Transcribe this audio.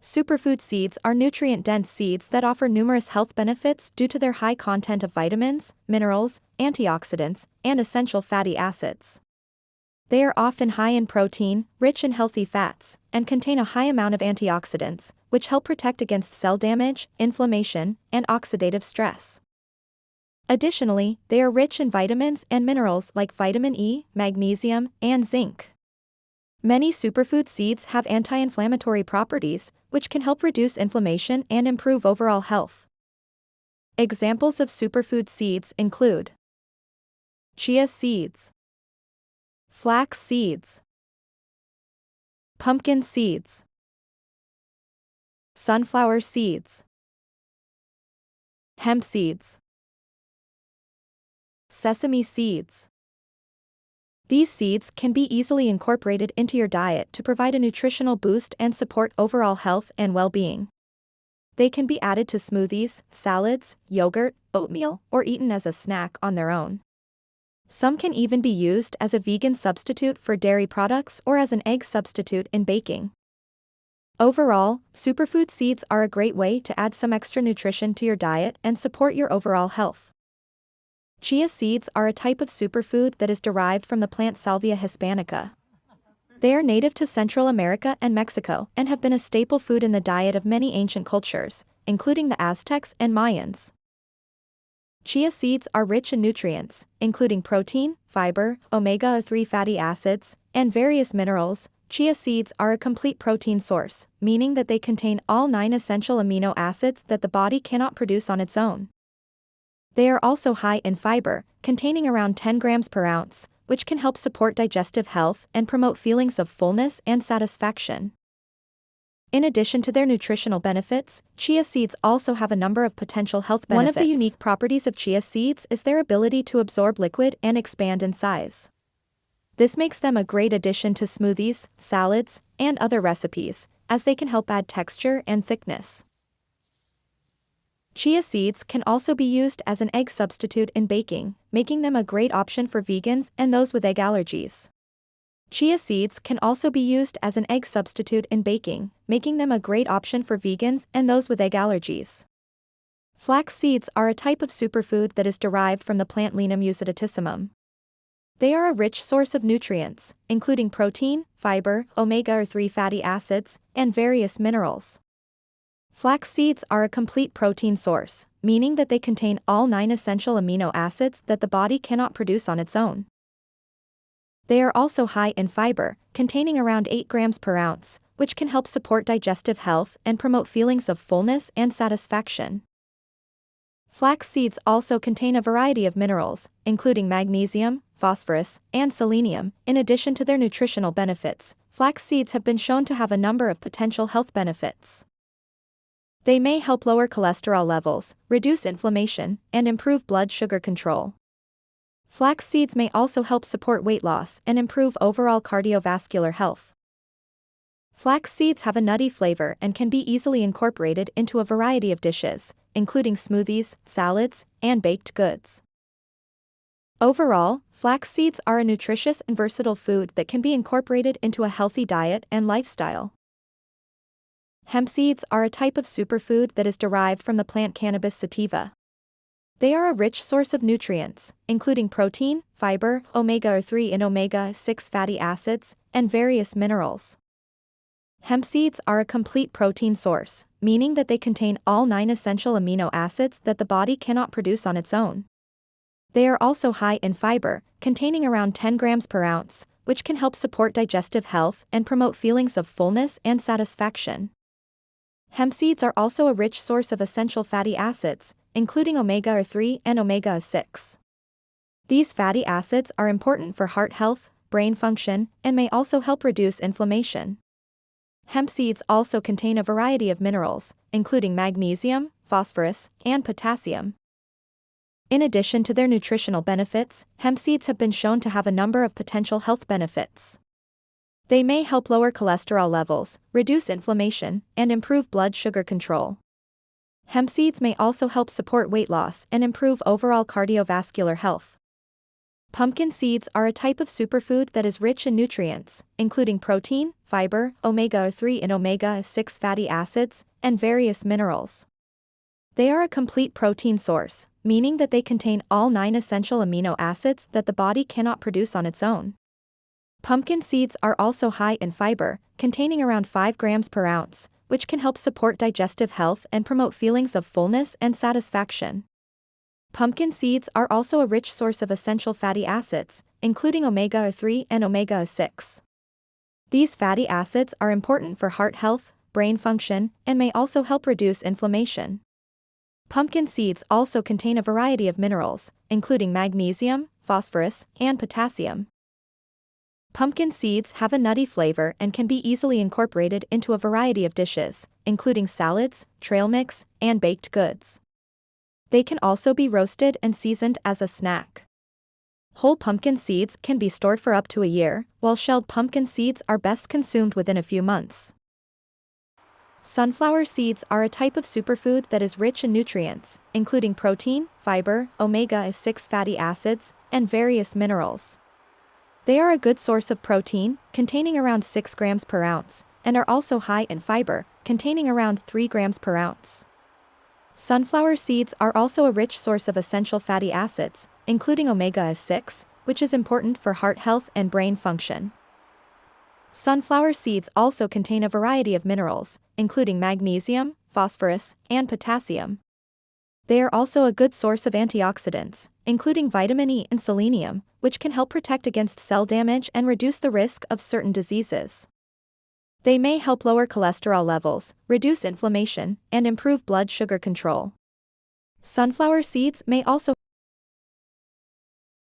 Superfood seeds are nutrient-dense seeds that offer numerous health benefits due to their high content of vitamins, minerals, antioxidants, and essential fatty acids. They are often high in protein, rich in healthy fats, and contain a high amount of antioxidants, which help protect against cell damage, inflammation, and oxidative stress. Additionally, they are rich in vitamins and minerals like vitamin E, magnesium, and zinc. Many superfood seeds have anti-inflammatory properties, which can help reduce inflammation and improve overall health. Examples of superfood seeds include chia seeds, flax seeds, pumpkin seeds, sunflower seeds, hemp seeds, sesame seeds. These seeds can be easily incorporated into your diet to provide a nutritional boost and support overall health and well-being. They can be added to smoothies, salads, yogurt, oatmeal, or eaten as a snack on their own. Some can even be used as a vegan substitute for dairy products or as an egg substitute in baking. Overall, superfood seeds are a great way to add some extra nutrition to your diet and support your overall health. Chia seeds are a type of superfood that is derived from the plant Salvia hispanica. They are native to Central America and Mexico and have been a staple food in the diet of many ancient cultures, including the Aztecs and Mayans. Chia seeds are rich in nutrients, including protein, fiber, omega-3 fatty acids, and various minerals. Chia seeds are a complete protein source, meaning that they contain all 9 essential amino acids that the body cannot produce on its own. They are also high in fiber, containing around 10 grams per ounce, which can help support digestive health and promote feelings of fullness and satisfaction. In addition to their nutritional benefits, chia seeds also have a number of potential health benefits. One of the unique properties of chia seeds is their ability to absorb liquid and expand in size. This makes them a great addition to smoothies, salads, and other recipes, as they can help add texture and thickness. Chia seeds can also be used as an egg substitute in baking, making them a great option for vegans and those with egg allergies. Chia seeds can also be used as an egg substitute in baking, making them a great option for vegans and those with egg allergies. Flax seeds are a type of superfood that is derived from the plant Linum usitatissimum. They are a rich source of nutrients, including protein, fiber, omega-3 fatty acids, and various minerals. Flax seeds are a complete protein source, meaning that they contain all 9 essential amino acids that the body cannot produce on its own. They are also high in fiber, containing around 8 grams per ounce, which can help support digestive health and promote feelings of fullness and satisfaction. Flax seeds also contain a variety of minerals, including magnesium, phosphorus, and selenium. In addition to their nutritional benefits, flax seeds have been shown to have a number of potential health benefits. They may help lower cholesterol levels, reduce inflammation, and improve blood sugar control. Flax seeds may also help support weight loss and improve overall cardiovascular health. Flax seeds have a nutty flavor and can be easily incorporated into a variety of dishes, including smoothies, salads, and baked goods. Overall, flax seeds are a nutritious and versatile food that can be incorporated into a healthy diet and lifestyle. Hemp seeds are a type of superfood that is derived from the plant Cannabis sativa. They are a rich source of nutrients, including protein, fiber, omega-3 and omega-6 fatty acids, and various minerals. Hemp seeds are a complete protein source, meaning that they contain all 9 essential amino acids that the body cannot produce on its own. They are also high in fiber, containing around 10 grams per ounce, which can help support digestive health and promote feelings of fullness and satisfaction. Hemp seeds are also a rich source of essential fatty acids, including omega-3 and omega-6. These fatty acids are important for heart health, brain function, and may also help reduce inflammation. Hemp seeds also contain a variety of minerals, including magnesium, phosphorus, and potassium. In addition to their nutritional benefits, hemp seeds have been shown to have a number of potential health benefits. They may help lower cholesterol levels, reduce inflammation, and improve blood sugar control. Hemp seeds may also help support weight loss and improve overall cardiovascular health. Pumpkin seeds are a type of superfood that is rich in nutrients, including protein, fiber, omega-3 and omega-6 fatty acids, and various minerals. They are a complete protein source, meaning that they contain all 9 essential amino acids that the body cannot produce on its own. Pumpkin seeds are also high in fiber, containing around 5 grams per ounce, which can help support digestive health and promote feelings of fullness and satisfaction. Pumpkin seeds are also a rich source of essential fatty acids, including omega-3 and omega-6. These fatty acids are important for heart health, brain function, and may also help reduce inflammation. Pumpkin seeds also contain a variety of minerals, including magnesium, phosphorus, and potassium. Pumpkin seeds have a nutty flavor and can be easily incorporated into a variety of dishes, including salads, trail mix, and baked goods. They can also be roasted and seasoned as a snack. Whole pumpkin seeds can be stored for up to a year, while shelled pumpkin seeds are best consumed within a few months. Sunflower seeds are a type of superfood that is rich in nutrients, including protein, fiber, omega-6 fatty acids, and various minerals. They are a good source of protein, containing around 6 grams per ounce, and are also high in fiber, containing around 3 grams per ounce. Sunflower seeds are also a rich source of essential fatty acids, including omega-6, which is important for heart health and brain function. Sunflower seeds also contain a variety of minerals, including magnesium, phosphorus, and potassium. They are also a good source of antioxidants, including vitamin E and selenium, which can help protect against cell damage and reduce the risk of certain diseases. They may help lower cholesterol levels, reduce inflammation, and improve blood sugar control. Sunflower seeds may also